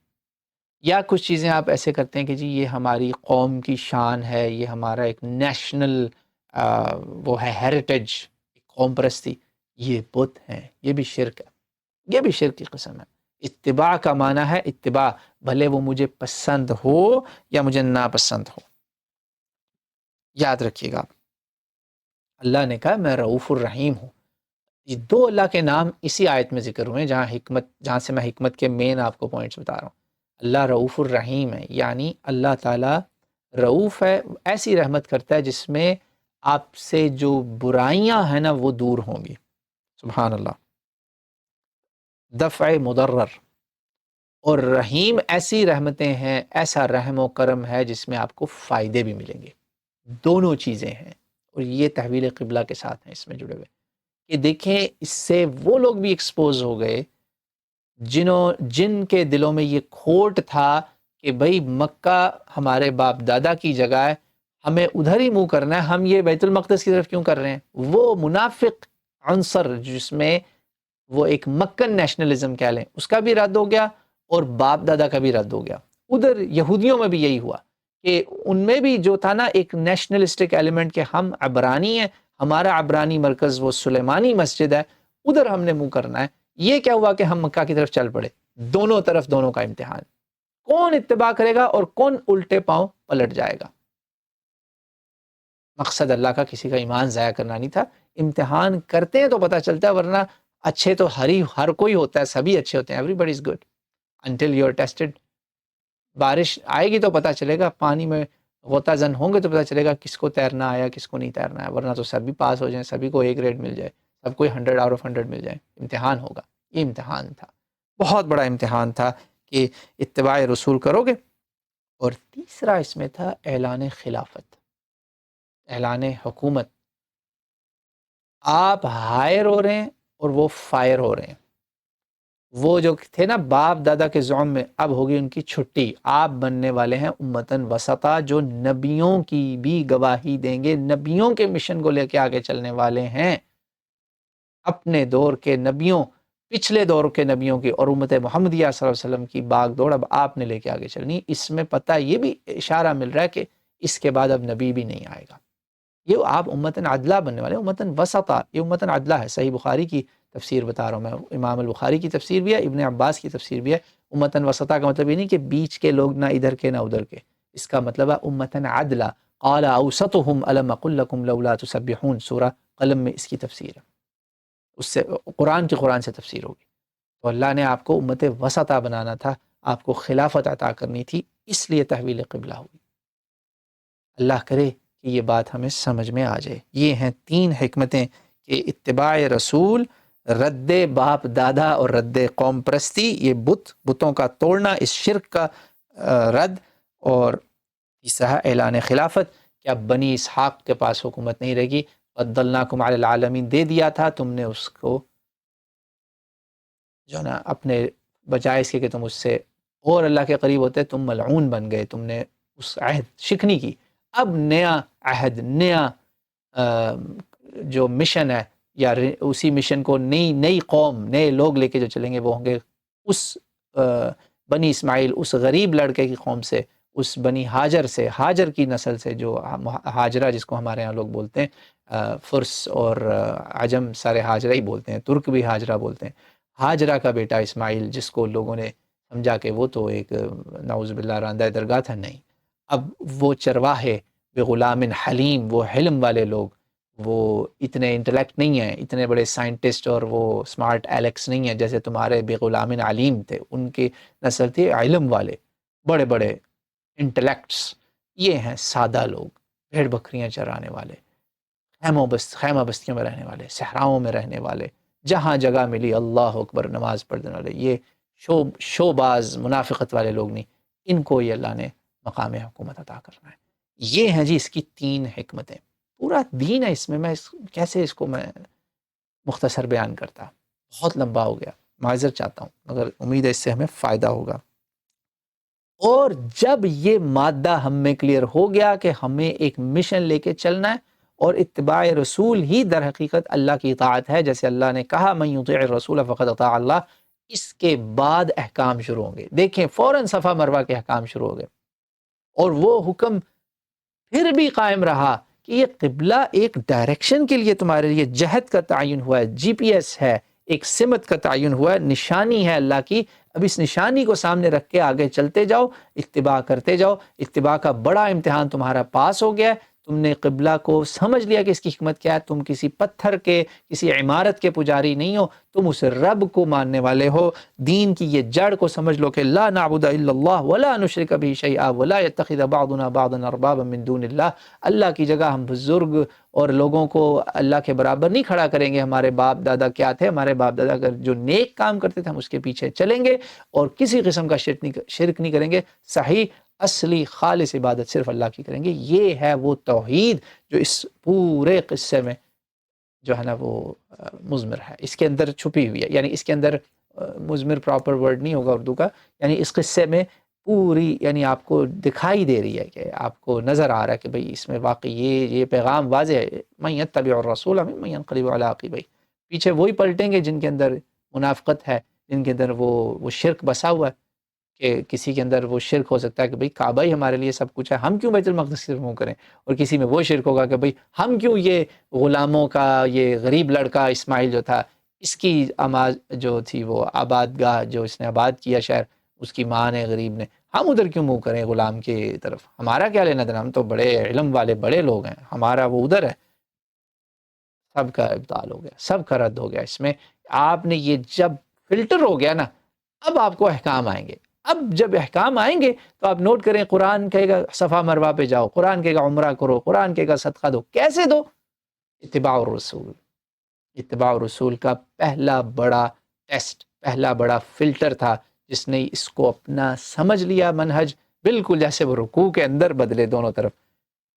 یا کچھ چیزیں آپ ایسے کرتے ہیں کہ جی یہ ہماری قوم کی شان ہے، یہ ہمارا ایک نیشنل وہ ہے ہیریٹیج، قوم پرستی، یہ بت ہیں، یہ بھی شرک ہے، یہ بھی شرک کی قسم ہے۔ اتباع کا معنی ہے اتباع، بھلے وہ مجھے پسند ہو یا مجھے ناپسند ہو، یاد رکھیے گا۔ اللہ نے کہا میں رؤوف الرحیم ہوں، یہ 2 اللہ کے نام اسی آیت میں ذکر ہوئے ہیں، جہاں سے میں حکمت کے مین آپ کو پوائنٹس بتا رہا ہوں۔ اللہ رؤوف الرحیم ہے، یعنی اللہ تعالیٰ رؤوف ہے، ایسی رحمت کرتا ہے جس میں آپ سے جو برائیاں ہیں نا وہ دور ہوں گی، سبحان اللہ، دفع مضرر، اور رحیم ایسی رحمتیں ہیں، ایسا رحم و کرم ہے جس میں آپ کو فائدے بھی ملیں گے، دونوں چیزیں ہیں، اور یہ تحویل قبلہ کے ساتھ ہیں اس میں جڑے ہوئے، کہ دیکھیں اس سے وہ لوگ بھی ایکسپوز ہو گئے جن کے دلوں میں یہ کھوٹ تھا کہ بھئی مکہ ہمارے باپ دادا کی جگہ ہے، ہمیں ادھر ہی منہ کرنا ہے، ہم یہ بیت المقدس کی طرف کیوں کر رہے ہیں۔ وہ منافق عنصر جس میں وہ ایک مکن نیشنلزم کہہ لیں، اس کا بھی رد ہو گیا اور باپ دادا کا بھی رد ہو گیا۔ ادھر یہودیوں میں بھی یہی ہوا کہ ان میں بھی جو تھا نا ایک نیشنلسٹک ایلیمنٹ کہ ہم عبرانی ہیں، ہمارا عبرانی مرکز وہ سلیمانی مسجد ہے، ادھر ہم نے منہ کرنا ہے۔ یہ کیا ہوا کہ ہم مکہ کی طرف چل پڑے، دونوں طرف دونوں کا امتحان، کون اتباع کرے گا اور کون الٹے پاؤں پلٹ جائے گا۔ مقصد اللہ کا کسی کا ایمان ضائع کرنا نہیں تھا، امتحان کرتے ہیں تو پتہ چلتا ہے، ورنہ اچھے تو ہر کوئی ہوتا ہے، سبھی اچھے ہوتے ہیں، everybody is good until you are tested. بارش آئے گی تو پتہ چلے گا، پانی میں غوطہ زن ہوں گے تو پتہ چلے گا کس کو تیرنا آیا کس کو نہیں تیرنا ہے، ورنہ تو سبھی پاس ہو جائیں، سبھی کو A گریڈ مل جائے، سب کو 100 آؤٹ آف 100 مل جائے۔ امتحان ہوگا، یہ امتحان تھا، بہت بڑا امتحان تھا کہ اتباع رسول کرو گے۔ اور تیسرا اس میں تھا اعلان خلافت، اعلان حکومت، آپ ہائر ہو رہے ہیں اور وہ فائر ہو رہے ہیں۔ وہ جو تھے نا باپ دادا کے زعم میں، اب ہوگی ان کی چھٹی، آپ بننے والے ہیں امتن وسطا، جو نبیوں کی بھی گواہی دیں گے، نبیوں کے مشن کو لے کے آگے چلنے والے ہیں، اپنے دور کے نبیوں، پچھلے دور کے نبیوں کی اور امت محمدیہ صلی اللہ علیہ وسلم کی باغ دوڑ اب آپ نے لے کے آگے چلنی۔ اس میں پتہ یہ بھی اشارہ مل رہا ہے کہ اس کے بعد اب نبی بھی نہیں آئے گا، یہ آپ امتن عدلہ بننے والے، امتن وسطا، یہ امتن عدلہ ہے۔ صحیح بخاری کی تفسیر بتا رہا ہوں میں، امام البخاری کی تفسیر بھی ہے، ابن عباس کی تفسیر بھی ہے۔ امتن وسطا کا مطلب یہ نہیں کہ بیچ کے لوگ نہ ادھر کے نہ ادھر کے، اس کا مطلب ہے امتن عدلا، قال اوسطهم الم اقل لکم لولا تسبحون، سورہ قلم میں اس کی تفسیر ہے، اس سے قرآن سے تفسیر ہوگی۔ تو اللہ نے آپ کو امت وسطہ بنانا تھا، آپ کو خلافت عطا کرنی تھی، اس لیے تحویل قبلہ ہوئی۔ اللہ کرے کہ یہ بات ہمیں سمجھ میں آ جائے۔ یہ ہیں 3 حکمتیں کہ اتباع رسول، رد باپ دادا اور رد قوم پرستی، یہ بتوں کا توڑنا، اس شرک کا رد، اور تیسرا اعلان خلافت کہ اب بنی اسحاق کے پاس حکومت نہیں رہے گی، فضلناکم علی العالمین دے دیا تھا، تم نے اس کو جو نا اپنے بجائے اس کے کہ تم اس سے اور اللہ کے قریب ہوتے، تم ملعون بن گئے، تم نے اس عہد شکنی کی۔ اب نیا عہد، نیا جو مشن ہے، یا اسی مشن کو نئی قوم، نئے لوگ لے کے جو چلیں گے، وہ ہوں گے اس بنی اسماعیل، اس غریب لڑکے کی قوم سے، اس بنی ہاجر سے، ہاجر کی نسل سے، جو ہاجرہ جس کو ہمارے ہاں لوگ بولتے ہیں، فرس اور عجم سارے ہاجرہ ہی بولتے ہیں، ترک بھی ہاجرہ بولتے ہیں۔ ہاجرہ کا بیٹا اسماعیل، جس کو لوگوں نے سمجھا کہ وہ تو ایک نعوذ باللہ راندہ درگاہ تھا، نہیں، اب وہ چرواہے بغلام حلیم، وہ حلم والے لوگ، وہ اتنے انٹلیکٹ نہیں ہیں، اتنے بڑے سائنٹسٹ اور وہ سمارٹ ایلیکس نہیں ہیں جیسے تمہارے بغلام علیم تھے، ان کی نسل تھی علم والے، بڑے بڑے انٹلیکٹس۔ یہ ہیں سادہ لوگ، بھیڑ بکریاں چرانے والے، خیمہ بستیوں میں رہنے والے، صحراؤں میں رہنے والے، جہاں جگہ ملی اللہ اکبر نماز پڑھنے والے، یہ شوباز منافقت والے لوگ نہیں، ان کو یہ اللہ نے مقام حکومت عطا کرنا ہے۔ یہ ہیں جی اس کی 3 حکمتیں، پورا دین ہے اس میں کیسے اس کو میں مختصر بیان کرتا، بہت لمبا ہو گیا، معذرت چاہتا ہوں، مگر امید ہے اس سے ہمیں فائدہ ہوگا۔ اور جب یہ مادہ ہم میں کلیئر ہو گیا کہ ہمیں ایک مشن لے کے چلنا ہے، اور اتباع رسول ہی در حقیقت اللہ کی اطاعت ہے، جیسے اللہ نے کہا من یطیع الرسول فقد اطاع اللہ، اس کے بعد احکام شروع ہوں گے۔ دیکھیں فوراً صفا مروہ کے احکام شروع ہو گئے، اور وہ حکم پھر بھی قائم رہا کہ یہ قبلہ ایک ڈائریکشن کے لیے تمہارے لیے جہت کا تعین ہوا ہے، جی پی ایس ہے، ایک سمت کا تعین ہوا ہے، نشانی ہے اللہ کی، اب اس نشانی کو سامنے رکھ کے آگے چلتے جاؤ، اتباع کرتے جاؤ۔ اتباع کا بڑا امتحان تمہارا پاس ہو گیا ہے، تم نے قبلہ کو سمجھ لیا کہ اس کی حکمت کیا ہے، تم کسی پتھر کے، کسی عمارت کے پجاری نہیں ہو، تم اس رب کو ماننے والے ہو۔ دین کی یہ جڑ کو سمجھ لو کہ لا نعبد الا اللہ ولا نشرک به شیئا ولا يتخذ بعضنا بعضا اربابا من دون اللہ، اللہ کی جگہ ہم بزرگ اور لوگوں کو اللہ کے برابر نہیں کھڑا کریں گے۔ ہمارے باپ دادا کیا تھے، ہمارے باپ دادا اگر جو نیک کام کرتے تھے ہم اس کے پیچھے چلیں گے، اور کسی قسم کا شرک نہیں کریں گے، صحیح اصلی خالص عبادت صرف اللہ کی کریں گے۔ یہ ہے وہ توحید جو اس پورے قصے میں جو ہے نا وہ مضمر ہے، اس کے اندر چھپی ہوئی ہے، یعنی اس کے اندر مضمر پراپر ورڈ نہیں ہوگا اردو کا، یعنی اس قصے میں پوری، یعنی آپ کو دکھائی دے رہی ہے کہ آپ کو نظر آ رہا ہے کہ بھئی اس میں واقعی یہ پیغام واضح ہے، من یتبع الرسول من ینقلب علی عقبیہ، پیچھے وہی پلٹیں گے جن کے اندر منافقت ہے، جن کے اندر وہ شرک بسا ہوا ہے، کہ کسی کے اندر وہ شرک ہو سکتا ہے کہ بھئی کعبہ ہی ہمارے لیے سب کچھ ہے، ہم کیوں بیت المقدس کی طرف منہ کریں، اور کسی میں وہ شرک ہوگا کہ بھئی ہم کیوں یہ غلاموں کا، یہ غریب لڑکا اسماعیل جو تھا، اس کی جو تھی وہ آباد گاہ جو اس نے آباد کیا شہر، اس کی ماں نے، غریب نے، ہم ادھر کیوں منہ کریں غلام کی طرف، ہمارا کیا لینا دینا، ہم تو بڑے علم والے بڑے لوگ ہیں، ہمارا وہ ادھر ہے۔ سب کا ابطال ہو گیا، سب کا رد ہو گیا اس میں۔ آپ نے یہ جب فلٹر ہو گیا نا، اب آپ کو احکام آئیں گے۔ اب جب احکام آئیں گے تو آپ نوٹ کریں، قرآن کہے گا صفا مروہ پہ جاؤ، قرآن کہے گا عمرہ کرو، قرآن کہے گا صدقہ دو، کیسے دو؟ اتباع الرسول۔ اتباع الرسول کا پہلا بڑا ٹیسٹ، پہلا بڑا فلٹر تھا، جس نے اس کو اپنا سمجھ لیا منہج، بالکل جیسے وہ رکوع کے اندر بدلے دونوں طرف،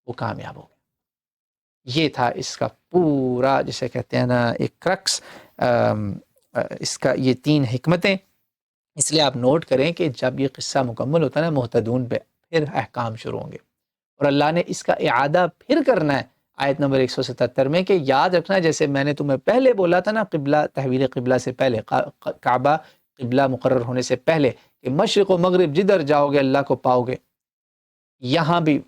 وہ کامیاب ہو گیا۔ یہ تھا اس کا پورا، جسے کہتے ہیں نا ایک کرکس، اس کا یہ 3 حکمتیں۔ اس لیے آپ نوٹ کریں کہ جب یہ قصہ مکمل ہوتا ہے نا مہتدون پہ، پھر احکام شروع ہوں گے، اور اللہ نے اس کا اعادہ پھر کرنا ہے آیت نمبر 177 میں، کہ یاد رکھنا جیسے میں نے تمہیں پہلے بولا تھا نا، قبلہ، تحویل قبلہ سے پہلے، کعبہ قبلہ مقرر ہونے سے پہلے، کہ مشرق و مغرب جدھر جاؤ گے اللہ کو پاؤ گے، یہاں بھی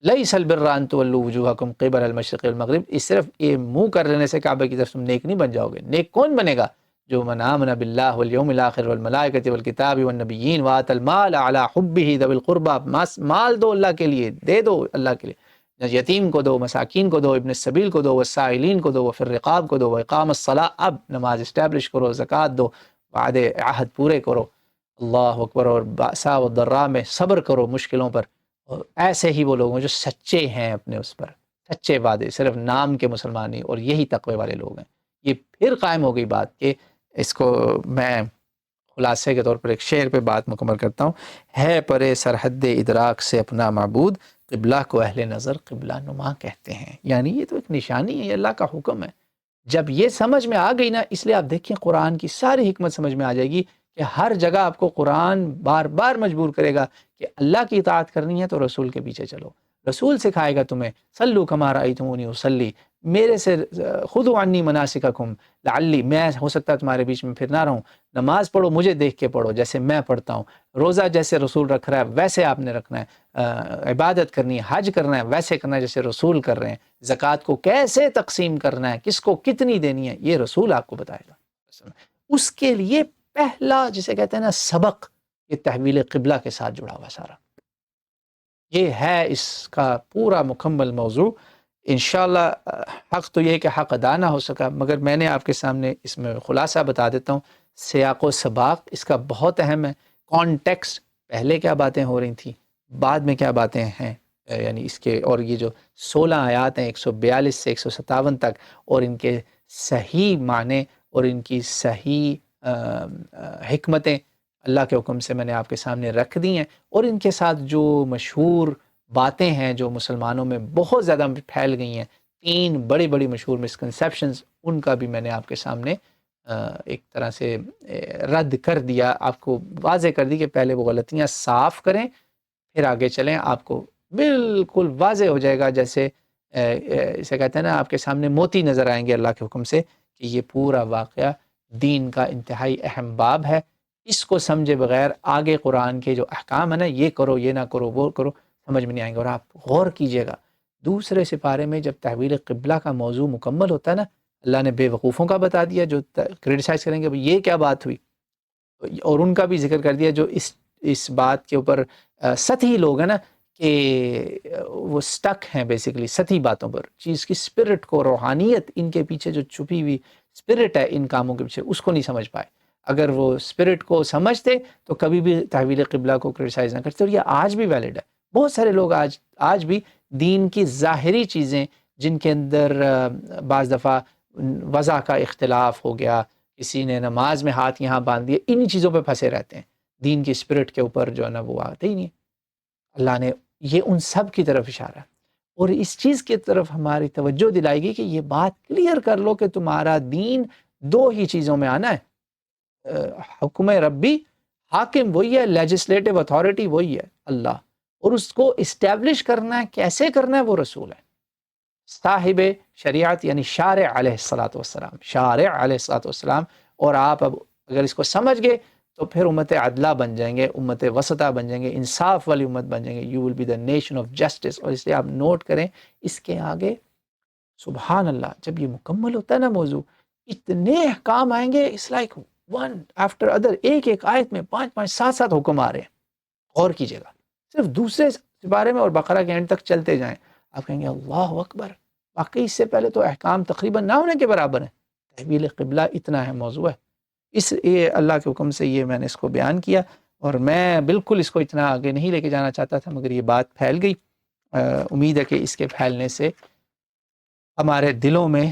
لیس البر ان تولوا وجوہکم قبل المشرق والمغرب، اس صرف یہ منہ کر لینے سے کعبہ کی طرف تم نیک نہیں بن جاؤ گے۔ نیک کون بنے گا؟ جو من آمن باللہ والیوم الآخر والملائکۃ والکتاب والنبیین وآتی المال علی حبہ ذوی القربى، مال دو اللہ کے لیے، دے دو اللہ کے لیے، یتیم کو دو، مساکین کو دو، ابن السبیل کو دو، والسائلین کو دو، وفی الرقاب کو دو، واقام الصلاۃ، اب نماز اسٹیبلش کرو، زکوٰۃ دو، وعدے عہد پورے کرو، اللہ اکبر، اور بأساء والضراء میں صبر کرو مشکلوں پر، اور ایسے ہی وہ لوگ ہیں جو سچے ہیں اپنے اس پر، سچے وعدے، صرف نام کے مسلمان نہیں، اور یہی تقوی والے لوگ ہیں۔ یہ پھر قائم ہو گئی بات کہ اس کو میں خلاصے کے طور پر ایک شعر پہ بات مکمل کرتا ہوں، ہے پرے سرحد ادراک سے اپنا معبود، قبلہ کو اہل نظر قبلہ نما کہتے ہیں۔ یعنی یہ تو ایک نشانی ہے، یہ اللہ کا حکم ہے۔ جب یہ سمجھ میں آ گئی نا، اس لیے آپ دیکھیں قرآن کی ساری حکمت سمجھ میں آ جائے گی کہ ہر جگہ آپ کو قرآن بار بار مجبور کرے گا کہ اللہ کی اطاعت کرنی ہے تو رسول کے پیچھے چلو، رسول سکھائے گا تمہیں، صلو کما رأیتمونی اصلی، میرے سے خذوا عنی مناسککم لعلی، میں ہو سکتا ہے تمہارے بیچ میں پھر نہ رہوں، نماز پڑھو مجھے دیکھ کے پڑھو جیسے میں پڑھتا ہوں، روزہ جیسے رسول رکھ رہا ہے ویسے آپ نے رکھنا ہے، عبادت کرنی ہے، حج کرنا ہے ویسے کرنا ہے جیسے رسول کر رہے ہیں، زکوٰۃ کو کیسے تقسیم کرنا ہے، کس کو کتنی دینی ہے، یہ رسول آپ کو بتائے گا۔ اس کے لیے پہلا جسے کہتے ہیں نا سبق، یہ تحویل قبلہ کے ساتھ جڑا ہوا سارا، یہ ہے اس کا پورا مکمل موضوع۔ انشاءاللہ حق تو یہ کہ حق ادا نہ ہو سکا، مگر میں نے آپ کے سامنے اس میں خلاصہ بتا دیتا ہوں، سیاق و سباق اس کا بہت اہم ہے، کانٹیکسٹ، پہلے کیا باتیں ہو رہی تھیں، بعد میں کیا باتیں ہیں، یعنی اس کے، اور یہ جو 16 آیات ہیں 142 سے 157 تک، اور ان کے صحیح معنی اور ان کی صحیح حکمتیں اللہ کے حکم سے میں نے آپ کے سامنے رکھ دی ہیں، اور ان کے ساتھ جو مشہور باتیں ہیں جو مسلمانوں میں بہت زیادہ پھیل گئی ہیں، 3 بڑی بڑی مشہور مسکنسیپشنز، ان کا بھی میں نے آپ کے سامنے ایک طرح سے رد کر دیا، آپ کو واضح کر دی کہ پہلے وہ غلطیاں صاف کریں پھر آگے چلیں، آپ کو بالکل واضح ہو جائے گا، جیسے اسے کہتے ہیں نا آپ کے سامنے موتی نظر آئیں گے اللہ کے حکم سے، کہ یہ پورا واقعہ دین کا انتہائی اہم باب ہے، اس کو سمجھے بغیر آگے قرآن کے جو احکام ہیں نا، یہ کرو یہ نہ کرو وہ کرو، سمجھ میں نہیں آئیں گے۔ اور آپ غور کیجئے گا، دوسرے سپارے میں جب تحویل قبلہ کا موضوع مکمل ہوتا ہے نا، اللہ نے بے وقوفوں کا بتا دیا جو کرٹیسائز کریں گے یہ کیا بات ہوئی، اور ان کا بھی ذکر کر دیا جو اس بات کے اوپر سطحی لوگ ہیں نا، کہ وہ سٹک ہیں بیسیکلی سطحی باتوں پر، چیز کی اسپرٹ کو، روحانیت ان کے پیچھے جو چھپی ہوئی اسپرٹ ہے ان کاموں کے پیچھے، اس کو نہیں سمجھ پائے۔ اگر وہ اسپرٹ کو سمجھتے تو کبھی بھی تحویل قبلہ کو کرٹیسائز نہ کرتے، اور یہ آج بھی ویلڈ ہے۔ بہت سارے لوگ آج بھی دین کی ظاہری چیزیں جن کے اندر بعض دفعہ وضع کا اختلاف ہو گیا، کسی نے نماز میں ہاتھ یہاں باندھ دیے، انہی چیزوں پہ پھنسے رہتے ہیں، دین کی اسپرٹ کے اوپر جو ہے نا وہ آتے ہی نہیں۔ اللہ نے یہ ان سب کی طرف اشارہ ہے، اور اس چیز کی طرف ہماری توجہ دلائے گی کہ یہ بات کلیئر کر لو کہ تمہارا دین 2 ہی چیزوں میں آنا ہے، حکم ربی، حاکم وہی ہے، لیجسلیٹو اتھارٹی وہی ہے اللہ، اور اس کو اسٹیبلش کرنا ہے، کیسے کرنا ہے، وہ رسول ہے، صاحب شریعت یعنی شارع علیہ الصلاۃ والسلام، شارع علیہ الصلاۃ والسلام۔ اور آپ اب اگر اس کو سمجھ گئے تو پھر امت عدلہ بن جائیں گے، امت وسطہ بن جائیں گے، انصاف والی امت بن جائیں گے، you will be the nation of justice. اور اس لیے آپ نوٹ کریں اس کے آگے، سبحان اللہ، جب یہ مکمل ہوتا ہے نا موضوع، اتنے احکام آئیں گے، it's like one after other, ایک ایک آیت میں 5 7 حکم آ رہے ہیں، غور کیجیے گا، صرف دوسرے بارے میں، اور بقرہ کے اینڈ تک چلتے جائیں، آپ کہیں گے اللہ اکبر، واقعی اس سے پہلے تو احکام تقریباً نہ ہونے کے برابر ہیں۔ تحویل قبلہ اتنا اہم موضوع ہے، اس اللہ کے حکم سے یہ میں نے اس کو بیان کیا، اور میں بالکل اس کو اتنا آگے نہیں لے کے جانا چاہتا تھا، مگر یہ بات پھیل گئی۔ امید ہے کہ اس کے پھیلنے سے ہمارے دلوں میں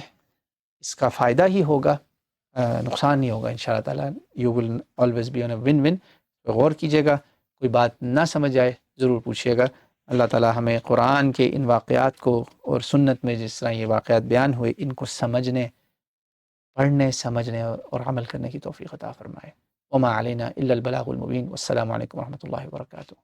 اس کا فائدہ ہی ہوگا، نقصان نہیں ہوگا انشاءاللہ تعالیٰ۔ You will always be on a win win. غور کیجیے گا، کوئی بات نہ سمجھ آئے ضرور پوچھیے گا۔ اللہ تعالیٰ ہمیں قرآن کے ان واقعات کو، اور سنت میں جس طرح یہ واقعات بیان ہوئے، ان کو سمجھنے، پڑھنے، سمجھنے اور عمل کرنے کی توفیق عطا فرمائے۔ وما علینا الا البلاغ المبین۔ والسلام علیکم ورحمۃ اللہ وبرکاتہ۔